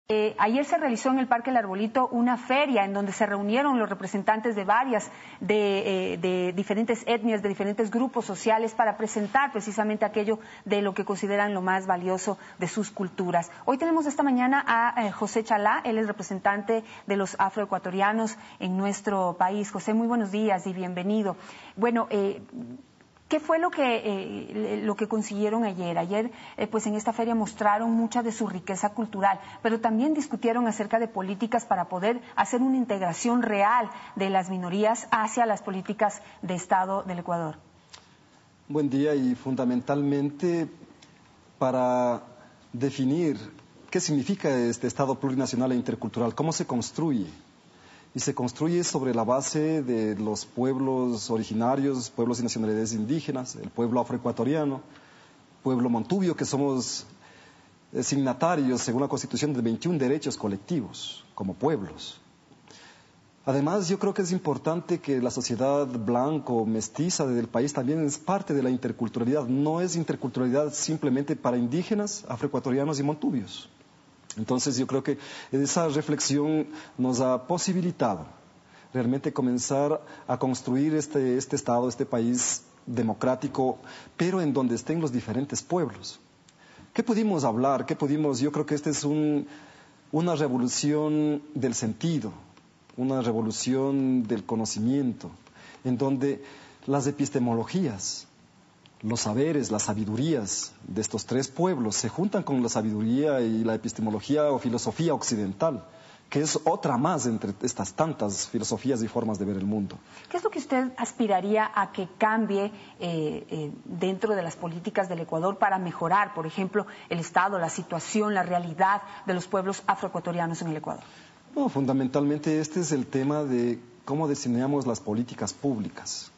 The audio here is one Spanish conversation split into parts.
Ayer se realizó en el Parque El Arbolito una feria en donde se reunieron los representantes de varias, de diferentes etnias, de diferentes grupos sociales para presentar precisamente aquello de lo que consideran lo más valioso de sus culturas. Hoy tenemos esta mañana a José Chalá, él es representante de los afroecuatorianos en nuestro país. José, muy buenos días y bienvenido. Bueno, ¿qué fue lo que consiguieron ayer? Ayer, pues en esta feria mostraron mucha de su riqueza cultural, pero también discutieron acerca de políticas para poder hacer una integración real de las minorías hacia las políticas de Estado del Ecuador. Buen día, y fundamentalmente para definir qué significa este Estado plurinacional e intercultural, cómo se construye. Y se construye sobre la base de los pueblos originarios, pueblos y nacionalidades indígenas, el pueblo afroecuatoriano, pueblo montubio, que somos signatarios, según la Constitución, de 21 derechos colectivos como pueblos. Además, yo creo que es importante que la sociedad blanco-mestiza del país también es parte de la interculturalidad. No es interculturalidad simplemente para indígenas, afroecuatorianos y montubios. Entonces yo creo que esa reflexión nos ha posibilitado realmente comenzar a construir este Estado, este país democrático, pero en donde estén los diferentes pueblos. ¿Qué pudimos hablar? Yo creo que esta es una revolución del sentido, una revolución del conocimiento, en donde las epistemologías, los saberes, las sabidurías de estos tres pueblos se juntan con la sabiduría y la epistemología o filosofía occidental, que es otra más entre estas tantas filosofías y formas de ver el mundo. ¿Qué es lo que usted aspiraría a que cambie dentro de las políticas del Ecuador para mejorar, por ejemplo, el estado, la situación, la realidad de los pueblos afroecuatorianos en el Ecuador? No, fundamentalmente este es el tema de cómo diseñamos las políticas públicas.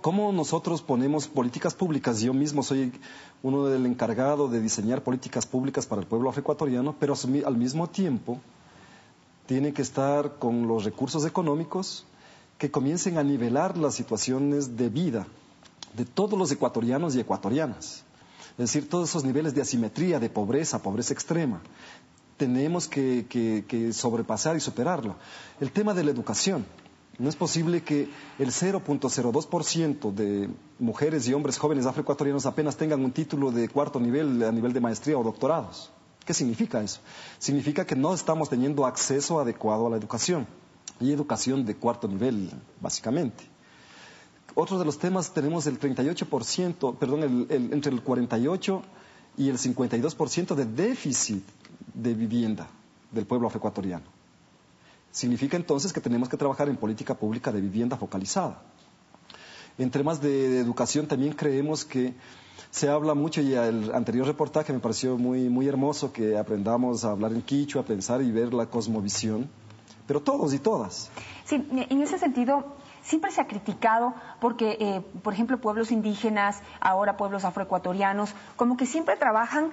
¿Cómo nosotros ponemos políticas públicas? Yo mismo soy uno del encargado de diseñar políticas públicas para el pueblo afroecuatoriano, pero al mismo tiempo tiene que estar con los recursos económicos que comiencen a nivelar las situaciones de vida de todos los ecuatorianos y ecuatorianas. Es decir, todos esos niveles de asimetría, de pobreza, pobreza extrema, tenemos que sobrepasar y superarlo. El tema de la educación. No es posible que el 0.02% de mujeres y hombres jóvenes afroecuatorianos apenas tengan un título de cuarto nivel, a nivel de maestría o doctorados. ¿Qué significa eso? Significa que no estamos teniendo acceso adecuado a la educación, y educación de cuarto nivel, básicamente. Otro de los temas, tenemos el 38%, perdón, entre el 48 y el 52% de déficit de vivienda del pueblo afroecuatoriano. Significa entonces que tenemos que trabajar en política pública de vivienda focalizada. En temas de educación también creemos que se habla mucho, y el anterior reportaje me pareció muy hermoso, que aprendamos a hablar en quichua, a pensar y ver la cosmovisión, pero todos y todas. Sí, en ese sentido siempre se ha criticado porque, por ejemplo, pueblos indígenas, ahora pueblos afroecuatorianos, como que siempre trabajan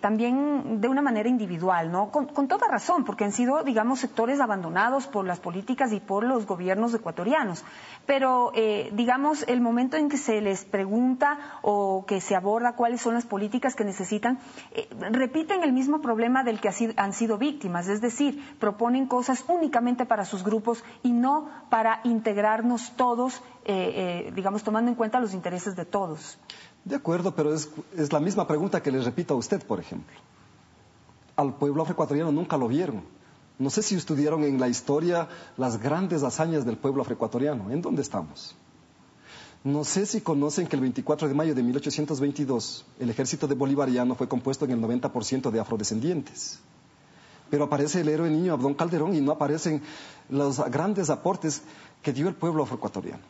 también de una manera individual, ¿no? Con toda razón, porque han sido, digamos, sectores abandonados por las políticas y por los gobiernos ecuatorianos. Pero, digamos, el momento en que se les pregunta o que se aborda cuáles son las políticas que necesitan, repiten el mismo problema del que han sido víctimas, es decir, proponen cosas únicamente para sus grupos y no para integrarnos todos, digamos, tomando en cuenta los intereses de todos. De acuerdo, pero es la misma pregunta que le repito a usted, por ejemplo. Al pueblo afroecuatoriano nunca lo vieron. No sé si estudiaron en la historia las grandes hazañas del pueblo afroecuatoriano. ¿En dónde estamos? No sé si conocen que el 24 de mayo de 1822 el ejército de bolivariano fue compuesto en el 90% de afrodescendientes. Pero aparece el héroe niño Abdón Calderón y no aparecen los grandes aportes que dio el pueblo afroecuatoriano.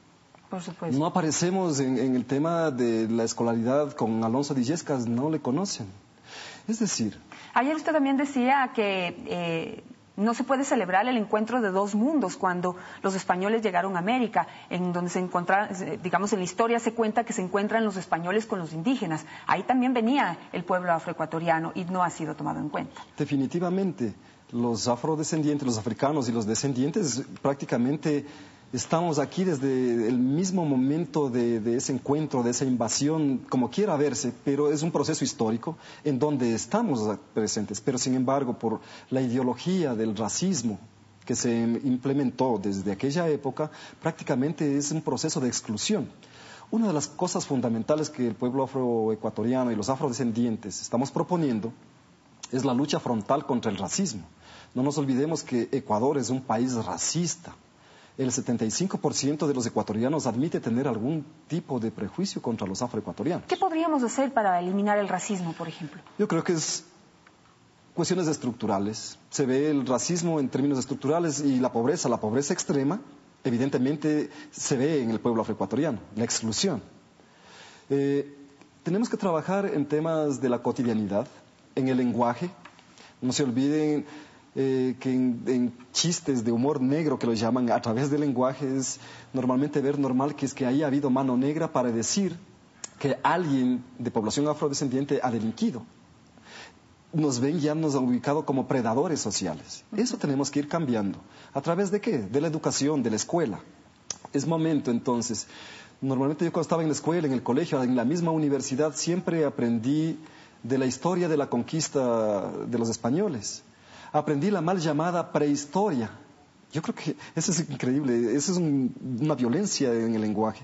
Por supuesto. No aparecemos en el tema de la escolaridad con Alonso de Illescas, no le conocen. Es decir... Ayer usted también decía que no se puede celebrar el encuentro de dos mundos cuando los españoles llegaron a América, en donde se encontraron, digamos, en la historia se cuenta que se encuentran los españoles con los indígenas. Ahí también venía el pueblo afroecuatoriano y no ha sido tomado en cuenta. Definitivamente, los afrodescendientes, los africanos y los descendientes prácticamente Estamos aquí desde el mismo momento de ese encuentro, de esa invasión, como quiera verse, pero es un proceso histórico en donde estamos presentes. Pero sin embargo, por la ideología del racismo que se implementó desde aquella época, prácticamente es un proceso de exclusión. Una de las cosas fundamentales que el pueblo afroecuatoriano y los afrodescendientes estamos proponiendo es la lucha frontal contra el racismo. No nos olvidemos que Ecuador es un país racista. El 75% de los ecuatorianos admite tener algún tipo de prejuicio contra los afroecuatorianos. ¿Qué podríamos hacer para eliminar el racismo, por ejemplo? Yo creo que es cuestiones estructurales. Se ve el racismo en términos estructurales y la pobreza extrema, evidentemente se ve en el pueblo afroecuatoriano, la exclusión. Tenemos que trabajar en temas de la cotidianidad, en el lenguaje. No se olviden que en chistes de humor negro, que lo llaman, a través del lenguaje, es normalmente ver normal que es que haya habido mano negra para decir que alguien de población afrodescendiente ha delinquido. Nos ven, ya nos han ubicado como predadores sociales. Eso tenemos que ir cambiando. ¿A través de qué? De la educación, de la escuela. Es momento, entonces. Normalmente yo cuando estaba en la escuela, en el colegio, en la misma universidad, siempre aprendí de la historia de la conquista de los españoles. Aprendí la mal llamada prehistoria. Yo creo que eso es increíble, eso es una violencia en el lenguaje.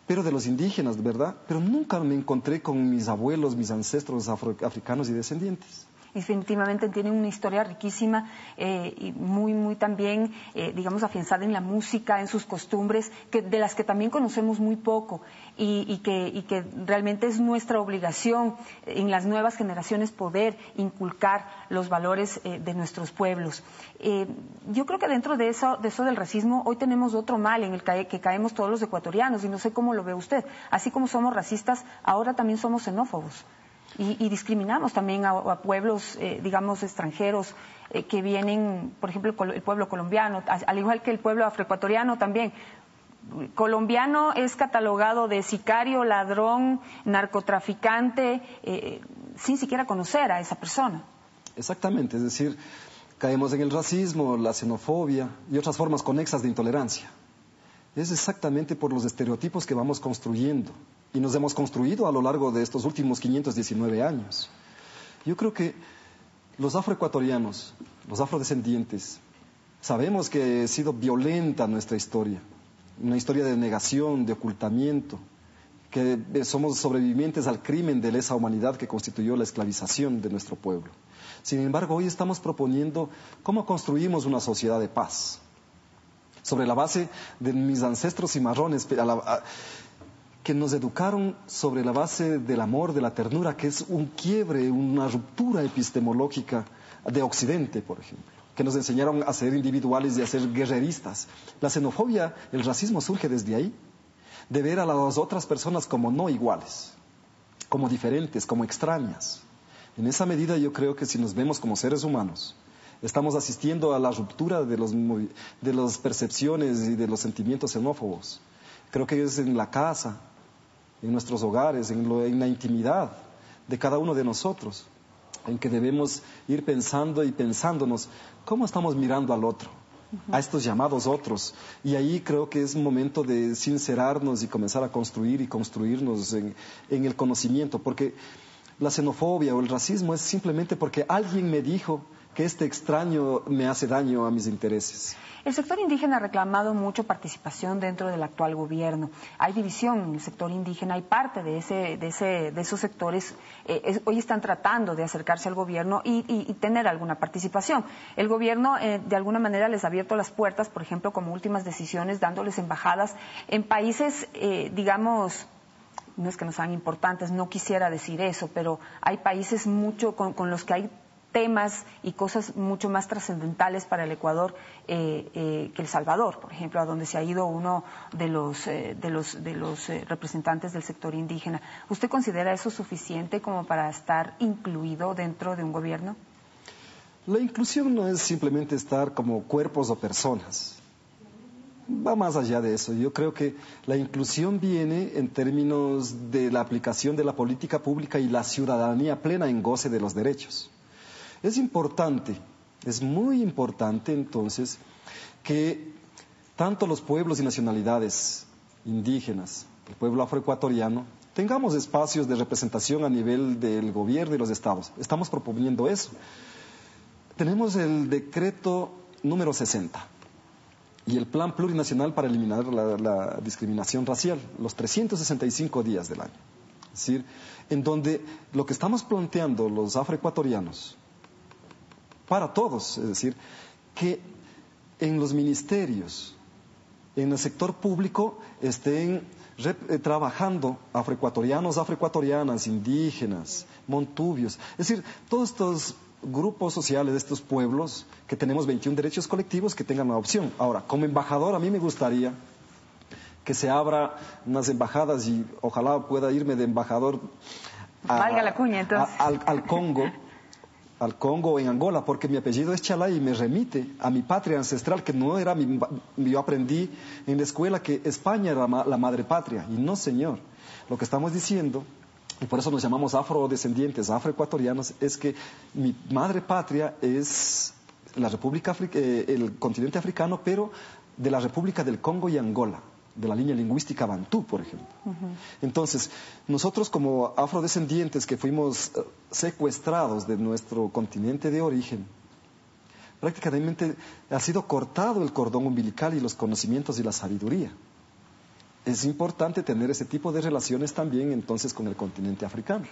Pero de los indígenas, ¿verdad? Pero nunca me encontré con mis abuelos, mis ancestros africanos y descendientes. Definitivamente tienen una historia riquísima y muy también, digamos, afianzada en la música, en sus costumbres, de las que también conocemos muy poco y que realmente es nuestra obligación en las nuevas generaciones poder inculcar los valores de nuestros pueblos. Yo creo que dentro de eso del racismo, hoy tenemos otro mal en el que caemos todos los ecuatorianos y no sé cómo lo ve usted. Así como somos racistas, ahora también somos xenófobos. Y discriminamos también a pueblos, digamos, extranjeros que vienen, por ejemplo, el pueblo colombiano, al igual que el pueblo afroecuatoriano también. Colombiano es catalogado de sicario, ladrón, narcotraficante, sin siquiera conocer a esa persona. Exactamente, es decir, caemos en el racismo, la xenofobia y otras formas conexas de intolerancia. Es exactamente por los estereotipos que vamos construyendo y nos hemos construido a lo largo de estos últimos 519 años. Yo creo que los afroecuatorianos, los afrodescendientes, sabemos que ha sido violenta nuestra historia, una historia de negación, de ocultamiento, que somos sobrevivientes al crimen de lesa humanidad que constituyó la esclavización de nuestro pueblo. Sin embargo, hoy estamos proponiendo cómo construimos una sociedad de paz, sobre la base de mis ancestros cimarrones, que nos educaron sobre la base del amor, de la ternura, que es un quiebre, una ruptura epistemológica de Occidente, por ejemplo, que nos enseñaron a ser individuales y a ser guerreristas. La xenofobia, el racismo surge desde ahí, de ver a las otras personas como no iguales, como diferentes, como extrañas. En esa medida yo creo que si nos vemos como seres humanos, estamos asistiendo a la ruptura de las percepciones y de los sentimientos xenófobos. Creo que es en la casa, en nuestros hogares, en la intimidad de cada uno de nosotros, en que debemos ir pensando y pensándonos cómo estamos mirando al otro, a estos llamados otros. Y ahí creo que es un momento de sincerarnos y comenzar a construir y construirnos en el conocimiento, porque la xenofobia o el racismo es simplemente porque alguien me dijo que este extraño me hace daño a mis intereses. El sector indígena ha reclamado mucho participación dentro del actual gobierno. Hay división en el sector indígena y parte de esos sectores hoy están tratando de acercarse al gobierno y tener alguna participación. El gobierno de alguna manera les ha abierto las puertas, por ejemplo, como últimas decisiones, dándoles embajadas en países, digamos, no es que no sean importantes, no quisiera decir eso, pero hay países mucho con los que hay temas y cosas mucho más trascendentales para el Ecuador que El Salvador, por ejemplo, a donde se ha ido uno de los representantes del sector indígena. ¿Usted considera eso suficiente como para estar incluido dentro de un gobierno? La inclusión no es simplemente estar como cuerpos o personas. Va más allá de eso. Yo creo que la inclusión viene en términos de la aplicación de la política pública y la ciudadanía plena en goce de los derechos. Es importante, es muy importante entonces que tanto los pueblos y nacionalidades indígenas, el pueblo afroecuatoriano, tengamos espacios de representación a nivel del gobierno y los estados. Estamos proponiendo eso. Tenemos el decreto número 60 y el plan plurinacional para eliminar la discriminación racial, los 365 días del año. Es decir, en donde lo que estamos planteando los afroecuatorianos, para todos, es decir, que en los ministerios, en el sector público, estén trabajando afroecuatorianos, afroecuatorianas, indígenas, montubios, es decir, todos estos grupos sociales de estos pueblos que tenemos 21 derechos colectivos que tengan la opción. Ahora, como embajador, a mí me gustaría que se abra unas embajadas y ojalá pueda irme de embajador valga la cuña, entonces. Al Congo o en Angola, porque mi apellido es Chalay y me remite a mi patria ancestral, que no era yo aprendí en la escuela que España era la madre patria, y no, señor. Lo que estamos diciendo, y por eso nos llamamos afrodescendientes, afroecuatorianos, es que mi madre patria es la República el continente africano, pero de la República del Congo y Angola, de la línea lingüística bantú, por ejemplo. Entonces, nosotros como afrodescendientes que fuimos secuestrados de nuestro continente de origen, prácticamente ha sido cortado el cordón umbilical y los conocimientos y la sabiduría. Es importante tener ese tipo de relaciones también entonces con el continente africano.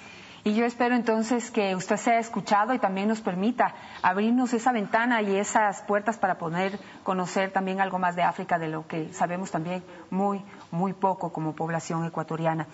Y yo espero entonces que usted sea escuchado y también nos permita abrirnos esa ventana y esas puertas para poder conocer también algo más de África, de lo que sabemos también muy poco como población ecuatoriana.